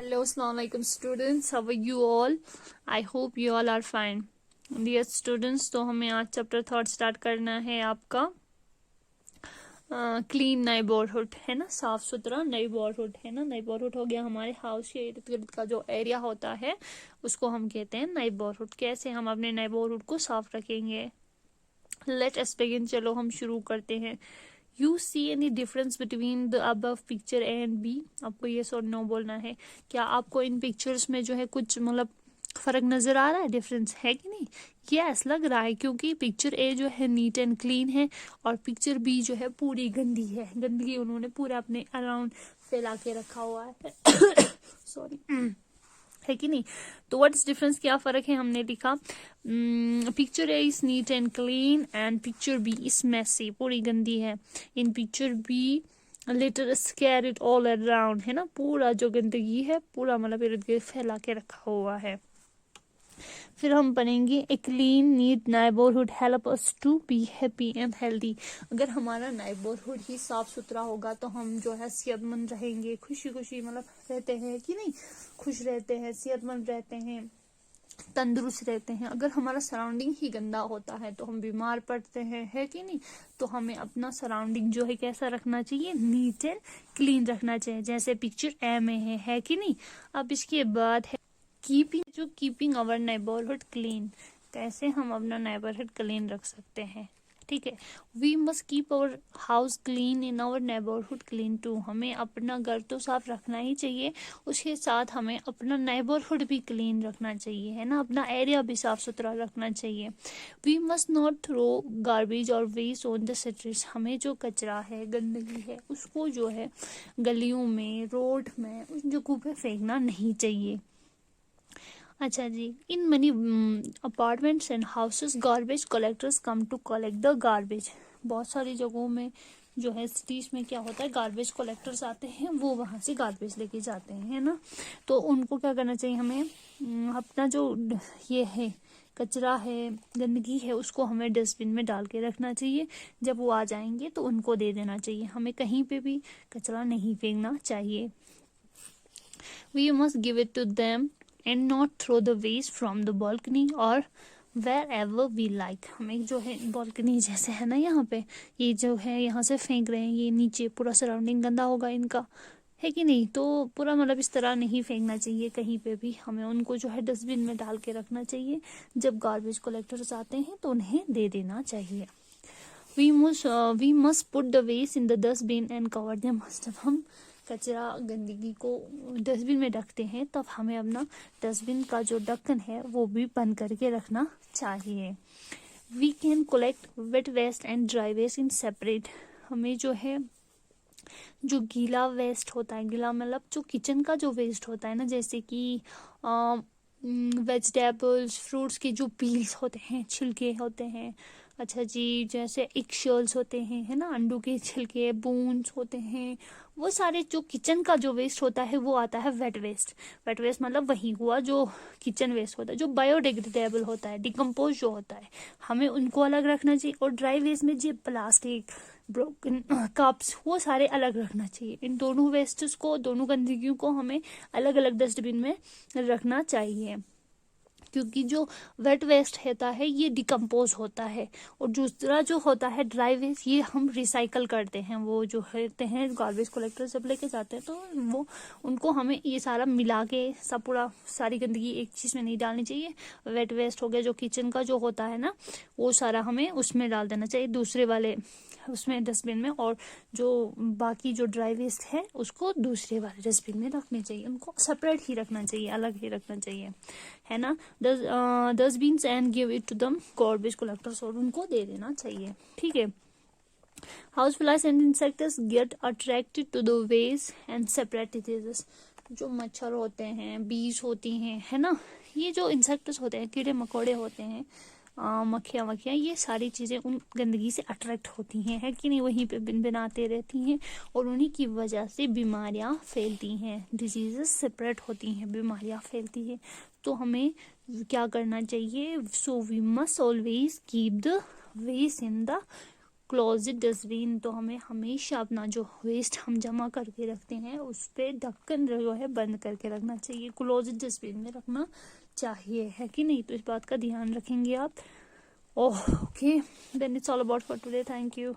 Hello, Assalamu alaikum students. How are you all? I hope you all are fine. Dear students, तो हमें आज chapter 3 start करना है आपका क्लीन नेबरहुड, है ना, साफ सुथरा नेबरहुड, है ना। नेबरहुड हो गया हमारे हाउस के इर्द गिर्द का जो एरिया होता है उसको हम कहते हैं नेबरहुड। कैसे हम अपने नेबरहुड को साफ रखेंगे? Let us begin. चलो हम शुरू करते हैं। You see any difference between the above picture A and B? आपको यस और नो बोलना है। क्या आपको इन पिक्चर्स में जो है कुछ मतलब फर्क नजर आ रहा है? डिफरेंस है कि नहीं? यस, लग रहा है, क्योंकि पिक्चर ए जो है नीट एंड क्लीन है और पिक्चर बी जो है पूरी गंदी है। गंदगी उन्होंने पूरा अपने अराउंड फैला के रखा हुआ है। सॉरी, है कि नहीं? तो व्हाट्स डिफरेंस, क्या फर्क है? हमने लिखा picture A is neat and clean and picture B is messy, पूरी गंदी है। In picture B litter scattered all around, है ना, पूरा जो गंदगी है पूरा मतलब इर्द गिर्द फैला के रखा हुआ है। फिर हम पढ़ेंगे a clean neat neighbourhood help us to be happy and healthy. अगर हमारा नेबरहुड ही साफ सुथरा होगा तो हम जो है सेहतमंद रहेंगे, खुशी खुशी मतलब रहते हैं कि नहीं, खुश रहते हैं, सेहतमंद रहते हैं, तंदुरुस्त रहते हैं। अगर हमारा सराउंडिंग ही गंदा होता है तो हम बीमार पड़ते हैं, है कि नहीं? तो हमें अपना सराउंडिंग जो है कैसा रखना चाहिए? नीट एंड क्लीन रखना चाहिए, जैसे पिक्चर ए में है कि नहीं? अब इसके बाद है कीपिंग अवर नेबरहुड क्लीन। कैसे हम अपना नेबरहुड क्लीन रख सकते हैं? ठीक है, we must keep our house clean in our neighbourhood clean too. हमें अपना घर तो साफ रखना ही चाहिए, उसके साथ हमें अपना नेबरहुड भी क्लीन रखना चाहिए, है ना, अपना एरिया भी साफ सुथरा रखना चाहिए। We must not throw garbage और वेस्ट ऑन द स्ट्रीट्स। हमें जो कचरा है, गंदगी है, उसको जो है गलियों में, रोड में, उन जगहों पे फेंकना नहीं चाहिए। अच्छा जी, in many apartments and houses garbage collectors come to collect the garbage. बहुत सारी जगहों में जो है सिटीज में क्या होता है, गार्बेज कलेक्टर्स आते हैं, वो वहां से गार्बेज लेके जाते हैं, है ना। तो उनको क्या करना चाहिए? हमें अपना जो ये है कचरा है, गंदगी है, उसको हमें डस्टबिन में डाल के रखना चाहिए। जब वो आ जाएंगे तो उनको दे देना चाहिए। हमें कहीं पे भी कचरा नहीं फेंकना चाहिए। We must give it to them and not throw the waste from the balcony or wherever we like। हमें जो है बालकनी जैसे है ना, यहाँ पे ये जो है यहाँ से फेंक रहे हैं, ये नीचे पूरा सराउंडिंग गंदा होगा इनका, है कि नहीं? तो पूरा मतलब इस तरह नहीं फेंकना चाहिए कहीं पे भी। हमें उनको जो है डस्टबिन में डाल के रखना चाहिए। जब गार्बेज कलेक्टर्स आते हैं तो उन्हें दे देना चाहिए। We must put the waste in the dustbin and cover them. जब हम कचरा गंदगी को डस्टबिन में रखते हैं तब हमें अपना डस्टबिन का जो ढक्कन है वो भी बंद करके रखना चाहिए। We can collect wet waste and dry waste in separate. हमें जो है जो गीला वेस्ट होता है, गीला मतलब जो किचन का जो वेस्ट होता है ना, जैसे कि वेजिटेबल्स, फ्रूट्स के जो पील्स होते हैं, छिलके होते हैं, अच्छा जी, जैसे एग शेल्स होते हैं, है ना, अंडों के छिलके, बोन्स होते हैं, वो सारे जो किचन का जो वेस्ट होता है वो आता है वेट वेस्ट। वेट वेस्ट मतलब वही हुआ जो किचन वेस्ट होता है, जो बायोडिग्रेडेबल होता है, डिकम्पोज जो होता है, हमें उनको अलग रखना चाहिए। और ड्राई वेस्ट में जो प्लास्टिक, ब्रोकन कप्स, वो सारे अलग रखना चाहिए। इन दोनों वेस्ट्स को, दोनों गंदगियों को हमें अलग अलग डस्टबिन में रखना चाहिए, क्योंकि जो वेट वेस्ट होता है ये डिकम्पोज होता है और दूसरा जो होता है ड्राई वेस्ट ये हम रिसाइकल करते हैं। वो जो होते हैं गार्बेज कलेक्टर जब लेके जाते हैं तो वो उनको हमें ये सारा मिला के सब पूरा सारी गंदगी एक चीज में नहीं डालनी चाहिए। वेट वेस्ट हो गया जो किचन का जो होता है ना, वो सारा हमें उसमें डाल देना चाहिए, दूसरे वाले उसमें डस्टबिन में, और जो बाकी जो ड्राई वेस्ट है उसको दूसरे वाले डस्टबिन में रखने चाहिए। उनको सेपरेट ही रखना चाहिए, अलग ही रखना चाहिए, है ना। Dustbins and give it to them garbage collectors, और उनको दे देना चाहिए, ठीक है। House flies and insects get attracted to the waste and separate it. जो मच्छर होते हैं, बीज होती हैं, है ना, ये जो इंसेक्ट्स होते हैं, कीड़े मकोड़े होते हैं, मक्खियाँ वक्खियाँ, ये सारी चीजें उन गंदगी से अट्रैक्ट होती हैं, है कि नहीं, वहीं पे बिन बनाते रहती हैं और उन्हीं की वजह से बीमारियां फैलती हैं, डिजीजेस सेपरेट होती हैं, बीमारियां फैलती हैं। तो हमें क्या करना चाहिए? So we must always keep the waste in the closed dustbin, तो हमें हमेशा अपना जो वेस्ट हम जमा करके रखते हैं उस पे ढक्कन जो है बंद करके रखना चाहिए, क्लोजेड डस्टबिन में रखना चाहिए, है कि नहीं? तो इस बात का ध्यान रखेंगे आप। Okay, then it's all about for today, thank you.